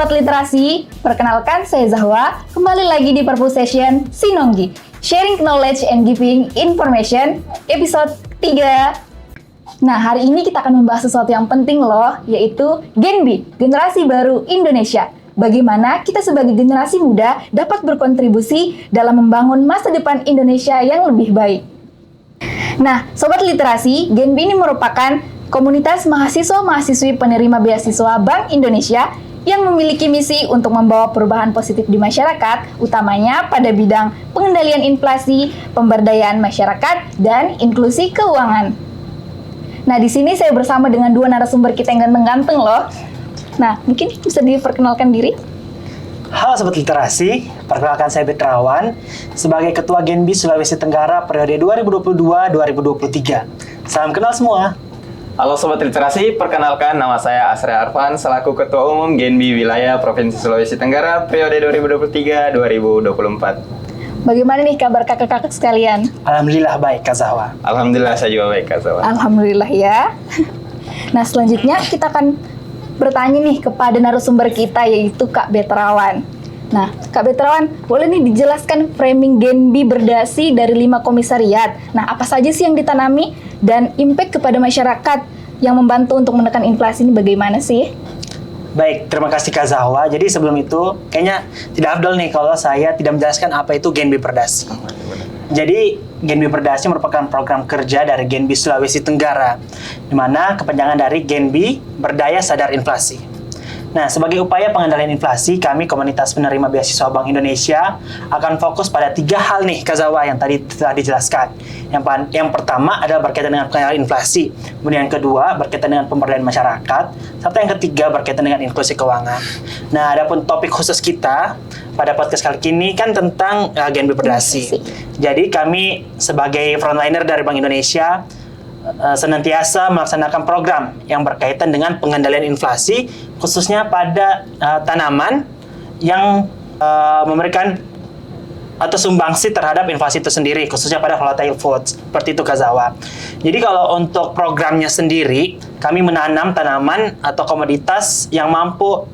Sobat Literasi, perkenalkan saya Zahwa, kembali lagi di Purpose Session Sinonggi, Sharing Knowledge and Giving Information, episode 3. Nah, hari ini kita akan membahas sesuatu yang penting loh, yaitu Gen B, Generasi Baru Indonesia. Bagaimana kita sebagai generasi muda dapat berkontribusi dalam membangun masa depan Indonesia yang lebih baik. Nah, Sobat Literasi, Gen B ini merupakan komunitas mahasiswa-mahasiswi penerima beasiswa Bank Indonesia yang memiliki misi untuk membawa perubahan positif di masyarakat, utamanya pada bidang pengendalian inflasi, pemberdayaan masyarakat, dan inklusi keuangan. Nah, di sini saya bersama dengan dua narasumber kita yang ganteng-ganteng loh. Nah, mungkin bisa diperkenalkan diri? Halo Sobat Literasi, perkenalkan saya Betrawan sebagai Ketua Gen B Sulawesi Tenggara periode 2022-2023. Salam kenal semua. Halo Sobat Literasi, perkenalkan nama saya Asri Arfan selaku Ketua Umum Gen B Wilayah Provinsi Sulawesi Tenggara periode 2023-2024. Bagaimana nih kabar kakak-kakak sekalian? Alhamdulillah baik, Kak Zahwa. Alhamdulillah saya juga baik, Kak Zahwa. Alhamdulillah ya. Nah, selanjutnya kita akan bertanya nih kepada narasumber kita, yaitu Kak Betrawan. Nah, Kak Betrawan, boleh nih dijelaskan framing Gen B berdasi dari 5 komisariat. Nah, apa saja sih yang ditanami dan impact kepada masyarakat yang membantu untuk menekan inflasi ini bagaimana sih? Baik, terima kasih Kak Zahwa. Jadi sebelum itu, kayaknya tidak afdol nih kalau saya tidak menjelaskan apa itu Gen B Berdasi. Jadi, Gen B Berdasi merupakan program kerja dari Gen B Sulawesi Tenggara, di mana kepanjangan dari Gen B Berdaya Sadar Inflasi. Nah, sebagai upaya pengendalian inflasi, kami komunitas penerima beasiswa Bank Indonesia akan fokus pada 3 hal nih, Kak Zahwa, yang tadi telah dijelaskan. Yang pertama adalah berkaitan dengan pengendalian inflasi, kemudian yang kedua berkaitan dengan pemberdayaan masyarakat, serta yang ketiga berkaitan dengan inklusi keuangan. Nah, adapun topik khusus kita pada podcast kali ini kan tentang Gen B Berdasi. Jadi kami sebagai frontliner dari Bank Indonesia senantiasa melaksanakan program yang berkaitan dengan pengendalian inflasi, khususnya pada tanaman yang memberikan atau sumbangsi terhadap inflasi itu sendiri, khususnya pada volatile foods, seperti itu Kak Zahwa. Jadi kalau untuk programnya sendiri, kami menanam tanaman atau komoditas yang mampu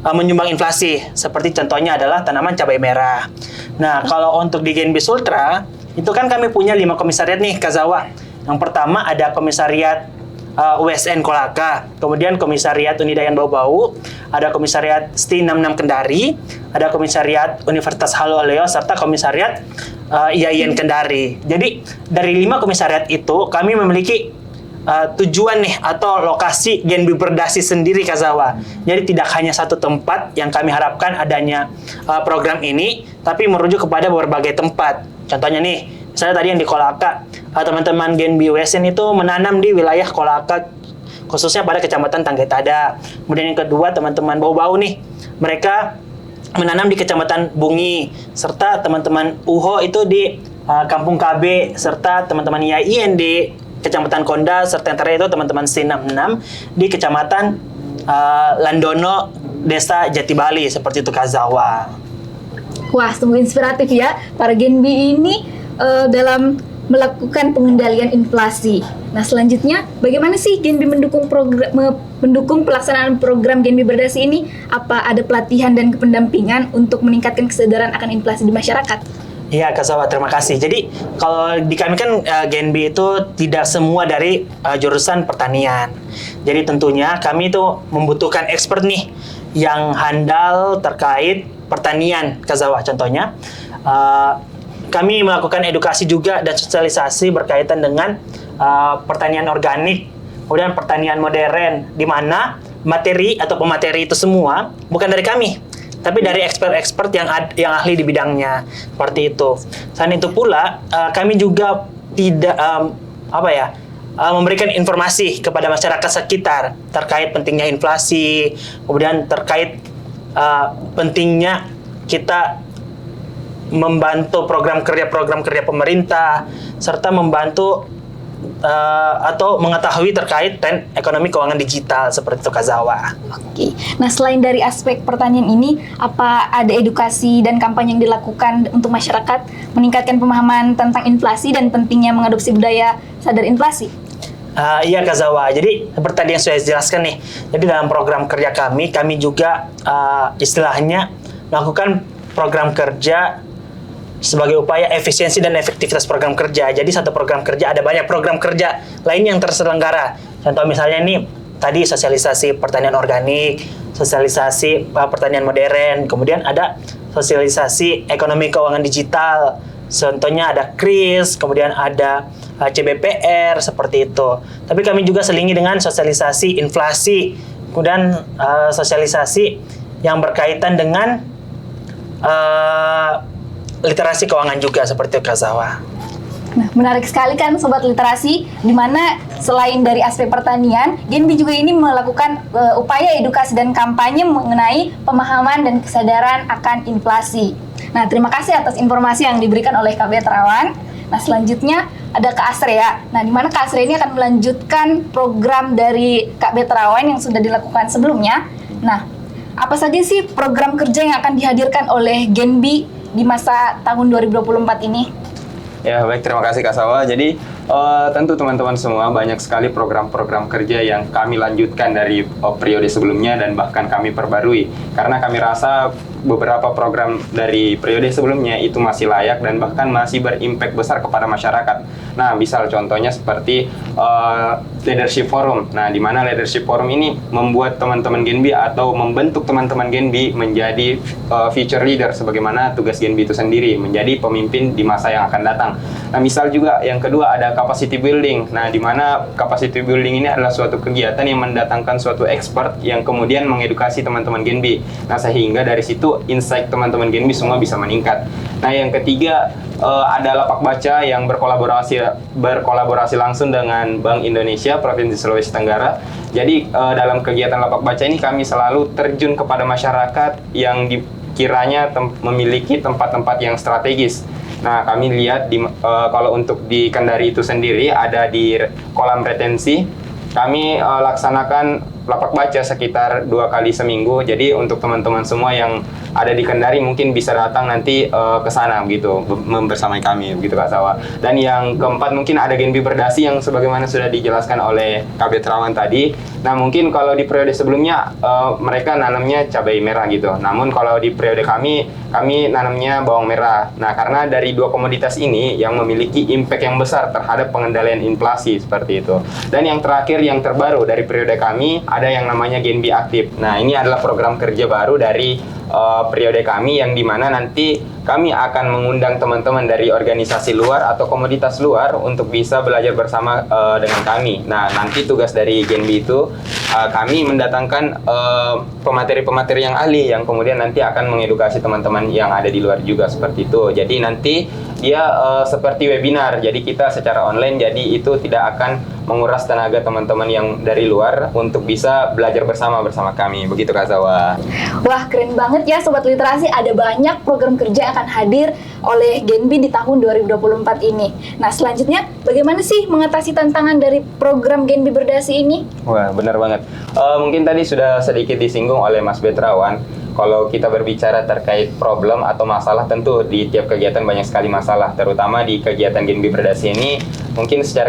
menyumbang inflasi, seperti contohnya adalah tanaman cabai merah. Nah, kalau untuk di Gen B Sultra, itu kan kami punya 5 komisariat nih Kak Zahwa. Yang pertama ada komisariat USN Kolaka, kemudian komisariat Unidayan Bau-Bau, ada komisariat STI 66 Kendari, ada komisariat Universitas Halu Oleo, serta komisariat IAIN Kendari. Jadi dari 5 komisariat itu kami memiliki tujuan nih atau lokasi Gen B Berdasi sendiri Kak Zahwa. Jadi tidak hanya satu tempat yang kami harapkan adanya program ini, tapi merujuk kepada berbagai tempat. Contohnya nih, misalnya tadi yang di Kolaka, teman-teman Gen B USN itu menanam di wilayah Kolaka, khususnya pada Kecamatan Tanggetada. Kemudian yang kedua, teman-teman Bau-Bau nih, mereka menanam di Kecamatan Bungi, serta teman-teman UHO itu di Kampung KB, serta teman-teman IAIN di Kecamatan Konda, serta yang terakhir itu teman-teman C66 di Kecamatan Landono, Desa Jatibali, seperti itu Kak Zahwa. Wah, sungguh inspiratif ya para Gen B ini dalam melakukan pengendalian inflasi. Nah, selanjutnya bagaimana sih Gen B mendukung pelaksanaan program Gen B Berdasi ini? Apa ada pelatihan dan pendampingan untuk meningkatkan kesadaran akan inflasi di masyarakat? Iya Kak Zahwa, terima kasih. Jadi kalau di kami kan Gen B itu tidak semua dari jurusan pertanian. Jadi tentunya kami itu membutuhkan expert nih yang handal terkait pertanian Kak Zahwa. Contohnya kami melakukan edukasi juga dan sosialisasi berkaitan dengan pertanian organik, kemudian pertanian modern, di mana materi atau pemateri itu semua bukan dari kami, tapi dari expert-expert yang ahli di bidangnya, seperti itu. Selain itu pula, kami juga tidak memberikan informasi kepada masyarakat sekitar terkait pentingnya inflasi, kemudian terkait pentingnya kita membantu program kerja pemerintah, serta membantu atau mengetahui terkait tren ekonomi keuangan digital, seperti itu Kak Zahwa. Oke. Nah, selain dari aspek pertanian ini, apa ada edukasi dan kampanye yang dilakukan untuk masyarakat meningkatkan pemahaman tentang inflasi dan pentingnya mengadopsi budaya sadar inflasi? Iya Kak Zawa, jadi seperti tadi yang sudah jelaskan nih, jadi dalam program kerja kami juga istilahnya melakukan program kerja sebagai upaya efisiensi dan efektivitas program kerja. Jadi satu program kerja ada banyak program kerja lain yang terselenggara. Contoh misalnya nih, tadi sosialisasi pertanian organik, sosialisasi pertanian modern, kemudian ada sosialisasi ekonomi keuangan digital. Contohnya ada KRIS, kemudian ada CBPR, seperti itu. Tapi kami juga selingi dengan sosialisasi inflasi, kemudian sosialisasi yang berkaitan dengan literasi keuangan juga, seperti itu Kak Zawa. Nah, menarik sekali kan Sobat Literasi, di mana selain dari aspek pertanian, Genbi juga ini melakukan upaya edukasi dan kampanye mengenai pemahaman dan kesadaran akan inflasi. Nah, terima kasih atas informasi yang diberikan oleh KB Terawan. Nah, selanjutnya ada Kak Asrea. Nah, di mana Kak Asrea ini akan melanjutkan program dari KB Terawan yang sudah dilakukan sebelumnya. Nah, apa saja sih program kerja yang akan dihadirkan oleh Genbi di masa tahun 2024 ini? Ya, baik, terima kasih Kak Sawa. Jadi tentu teman-teman semua banyak sekali program-program kerja yang kami lanjutkan dari periode sebelumnya dan bahkan kami perbarui. Karena kami rasa beberapa program dari periode sebelumnya itu masih layak dan bahkan masih berimpact besar kepada masyarakat. Nah, misal contohnya seperti Leadership Forum. Nah, di mana Leadership Forum ini membuat teman-teman Genbi atau membentuk teman-teman Genbi menjadi future leader, sebagaimana tugas Genbi itu sendiri, menjadi pemimpin di masa yang akan datang. Nah, misal juga yang kedua ada capacity building. Nah, di mana capacity building ini adalah suatu kegiatan yang mendatangkan suatu expert yang kemudian mengedukasi teman-teman Genbi. Nah, sehingga dari situ insight teman-teman Genbi semua bisa meningkat. Nah, yang ketiga ada lapak baca yang berkolaborasi langsung dengan Bank Indonesia Provinsi Sulawesi Tenggara. Jadi dalam kegiatan lapak baca ini kami selalu terjun kepada masyarakat yang kiranya memiliki tempat-tempat yang strategis. Nah, kami lihat kalau untuk di Kendari itu sendiri ada di kolam retensi, kami laksanakan lapak baca sekitar 2 kali seminggu. Jadi untuk teman-teman semua yang ada di Kendari mungkin bisa datang nanti ke sana gitu, membersamai kami begitu Kak Sawa. Dan yang keempat mungkin ada Genbi Berdasi yang sebagaimana sudah dijelaskan oleh KB Terawan tadi. Nah, mungkin kalau di periode sebelumnya mereka nanamnya cabai merah gitu. Namun kalau di periode kami nanamnya bawang merah. Nah, karena dari dua komoditas ini yang memiliki impact yang besar terhadap pengendalian inflasi seperti itu. Dan yang terakhir yang terbaru dari periode kami ada yang namanya Genbi Aktif. Nah, ini adalah program kerja baru dari periode kami yang dimana nanti kami akan mengundang teman-teman dari organisasi luar atau komoditas luar untuk bisa belajar bersama dengan kami. Nah, nanti tugas dari Genbi itu kami mendatangkan pemateri-pemateri yang ahli yang kemudian nanti akan mengedukasi teman-teman yang ada di luar juga seperti itu. Jadi nanti dia seperti webinar. Jadi kita secara online, jadi itu tidak akan menguras tenaga teman-teman yang dari luar untuk bisa belajar bersama kami. Begitu Kak Zawa. Wah, keren banget ya Sobat Literasi, ada banyak program kerja yang akan hadir oleh Genbi di tahun 2024 ini. Nah, selanjutnya bagaimana sih mengatasi tantangan dari program Genbi Berdasi ini? Wah, benar banget. Mungkin tadi sudah sedikit disinggung oleh Mas Betrawan. Kalau kita berbicara terkait problem atau masalah, tentu di tiap kegiatan banyak sekali masalah. Terutama di kegiatan Genbi Berdasi ini, mungkin secara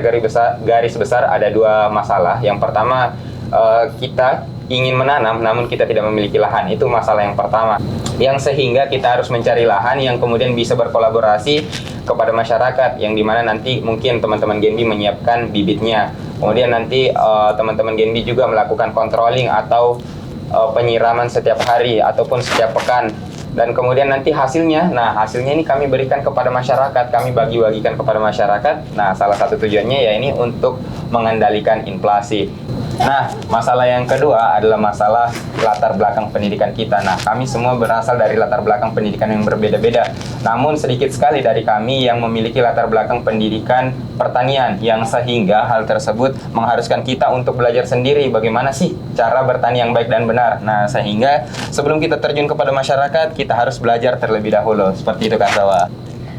garis besar ada 2 masalah. Yang pertama, kita ingin menanam namun kita tidak memiliki lahan. Itu masalah yang pertama. Yang sehingga kita harus mencari lahan yang kemudian bisa berkolaborasi kepada masyarakat, yang dimana nanti mungkin teman-teman Genbi menyiapkan bibitnya. Kemudian nanti teman-teman Genbi juga melakukan controlling atau penyiraman setiap hari ataupun setiap pekan. Dan kemudian nanti hasilnya ini kami berikan kepada masyarakat, kami bagi-bagikan kepada masyarakat. Nah, salah satu tujuannya ya ini untuk mengendalikan inflasi. Nah, masalah yang kedua adalah masalah latar belakang pendidikan kita. Nah, kami semua berasal dari latar belakang pendidikan yang berbeda-beda. Namun sedikit sekali dari kami yang memiliki latar belakang pendidikan pertanian, yang sehingga hal tersebut mengharuskan kita untuk belajar sendiri bagaimana sih cara bertani yang baik dan benar. Nah, sehingga sebelum kita terjun kepada masyarakat, kita harus belajar terlebih dahulu. Seperti itu Kak Sawa.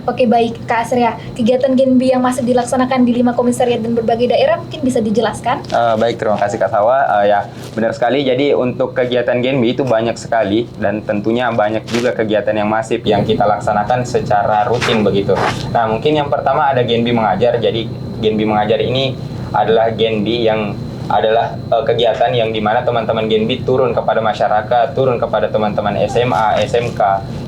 Oke, baik Kak Asrea, kegiatan Genbi yang masih dilaksanakan di 5 komisariat dan berbagai daerah mungkin bisa dijelaskan? Baik, terima kasih Kak Sawa. Ya, benar sekali. Jadi untuk kegiatan Genbi itu banyak sekali dan tentunya banyak juga kegiatan yang masif yang kita laksanakan secara rutin begitu. Nah, mungkin yang pertama ada Genbi Mengajar. Jadi Genbi Mengajar ini adalah Genbi yang adalah kegiatan yang dimana teman-teman Genbi turun kepada masyarakat, turun kepada teman-teman SMA, SMK,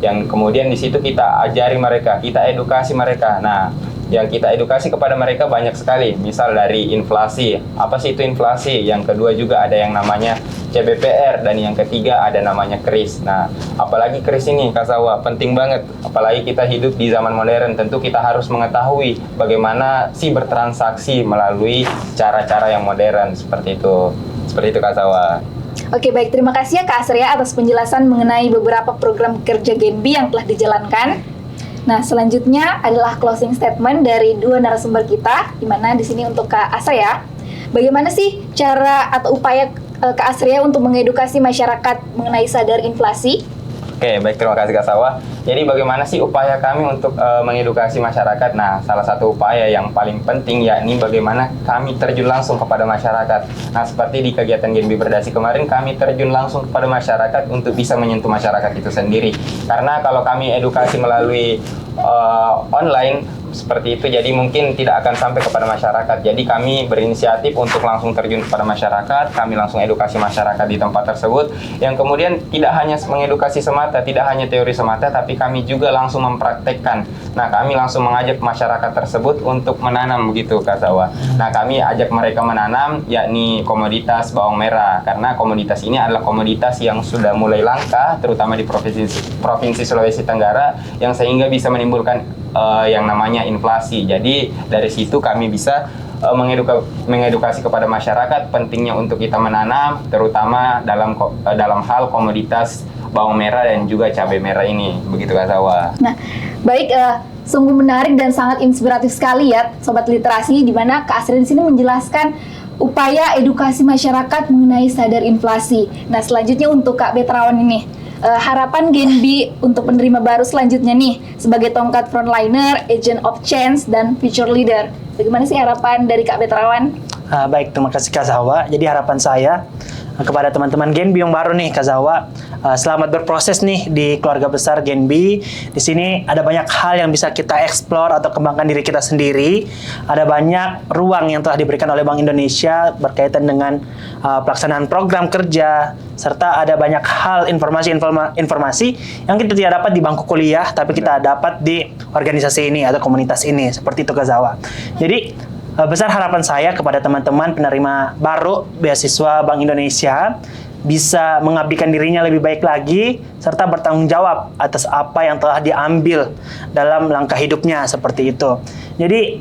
yang kemudian di situ kita ajari mereka, kita edukasi mereka. Nah, yang kita edukasi kepada mereka banyak sekali, misal dari inflasi, apa sih itu inflasi? Yang kedua juga ada yang namanya CBPR, dan yang ketiga ada namanya KRIS. Nah, apalagi KRIS ini, Kak Sawa, penting banget. Apalagi kita hidup di zaman modern, tentu kita harus mengetahui bagaimana sih bertransaksi melalui cara-cara yang modern, seperti itu. Seperti itu, Kak Sawa. Oke, baik. Terima kasih ya Kak Asria atas penjelasan mengenai beberapa program kerja Genbi yang telah dijalankan. Nah, selanjutnya adalah closing statement dari dua narasumber kita, di mana di sini untuk Kak Asria. Bagaimana sih cara atau upaya Kak Asria untuk mengedukasi masyarakat mengenai sadar inflasi? Oke, baik, terima kasih Kak Sawa. Jadi bagaimana sih upaya kami untuk mengedukasi masyarakat? Nah, salah satu upaya yang paling penting yakni bagaimana kami terjun langsung kepada masyarakat. Nah, seperti di kegiatan Genbi Berdasi kemarin, kami terjun langsung kepada masyarakat untuk bisa menyentuh masyarakat itu sendiri. Karena kalau kami edukasi melalui online seperti itu, jadi mungkin tidak akan sampai kepada masyarakat. Jadi kami berinisiatif untuk langsung terjun kepada masyarakat, kami langsung edukasi masyarakat di tempat tersebut, yang kemudian tidak hanya mengedukasi semata, tidak hanya teori semata, tapi kami juga langsung mempraktekkan. Nah, kami langsung mengajak masyarakat tersebut untuk menanam, begitu Kak Sawa. Nah, kami ajak mereka menanam, yakni komoditas bawang merah, karena komoditas ini adalah komoditas yang sudah mulai langka, terutama di Provinsi Sulawesi Tenggara, yang sehingga bisa menimbulkan yang namanya inflasi. Jadi dari situ kami bisa mengedukasi kepada masyarakat pentingnya untuk kita menanam, terutama dalam hal komoditas bawang merah dan juga cabai merah ini, begitu Kak Sawa. Nah, baik, sungguh menarik dan sangat inspiratif sekali ya Sobat Literasi, di mana Kak Asria di sini menjelaskan upaya edukasi masyarakat mengenai sadar inflasi. Nah, selanjutnya untuk Kak Betrawan ini, harapan Genbi untuk penerima baru selanjutnya nih sebagai tongkat frontliner, agent of change, dan future leader. Bagaimana sih harapan dari Kak Betrawan? Baik, terima kasih Kak Zawa. Jadi harapan saya kepada teman-teman Genbi yang baru nih, Kak Zawa, selamat berproses nih di keluarga besar Genbi. Di sini ada banyak hal yang bisa kita eksplor atau kembangkan diri kita sendiri. Ada banyak ruang yang telah diberikan oleh Bank Indonesia berkaitan dengan pelaksanaan program kerja, serta ada banyak hal informasi yang kita tidak dapat di bangku kuliah, tapi kita dapat di organisasi ini atau komunitas ini. Seperti itu Kak Zawa. Jadi besar harapan saya kepada teman-teman penerima baru beasiswa Bank Indonesia bisa mengabdikan dirinya lebih baik lagi serta bertanggung jawab atas apa yang telah diambil dalam langkah hidupnya, seperti itu. Jadi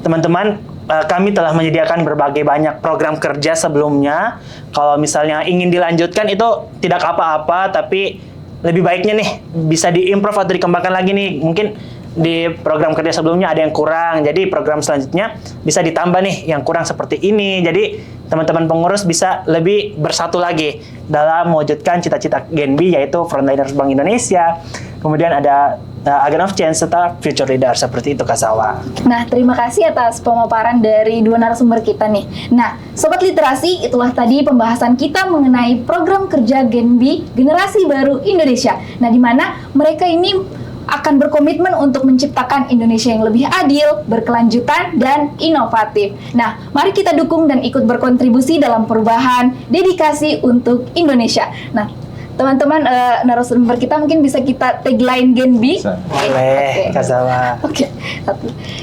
teman-teman, kami telah menyediakan berbagai banyak program kerja sebelumnya. Kalau misalnya ingin dilanjutkan itu tidak apa-apa, tapi lebih baiknya nih bisa diimprove atau dikembangkan lagi nih. Mungkin di program kerja sebelumnya ada yang kurang, jadi program selanjutnya bisa ditambah nih yang kurang seperti ini. Jadi teman-teman pengurus bisa lebih bersatu lagi dalam mewujudkan cita-cita Genbi, yaitu Frontliners Bank Indonesia, kemudian ada Agent of Change, serta Future Leader, seperti itu Kak Sawa. Nah, terima kasih atas pemaparan dari dua narasumber kita nih. Nah, Sobat Literasi, itulah tadi pembahasan kita mengenai program kerja Genbi Generasi Baru Indonesia. Nah, di mana mereka ini akan berkomitmen untuk menciptakan Indonesia yang lebih adil, berkelanjutan, dan inovatif. Nah, mari kita dukung dan ikut berkontribusi dalam perubahan, dedikasi untuk Indonesia. Nah, teman-teman narasumber kita mungkin bisa kita tagline Genbi. Boleh, Kak Zawa. Oke.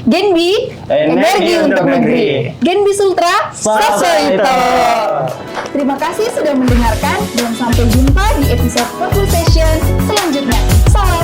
Genbi, energi untuk negeri. Genbi Sultra, Sasoito. Terima kasih sudah mendengarkan dan sampai jumpa di episode Purple Session selanjutnya. Salam.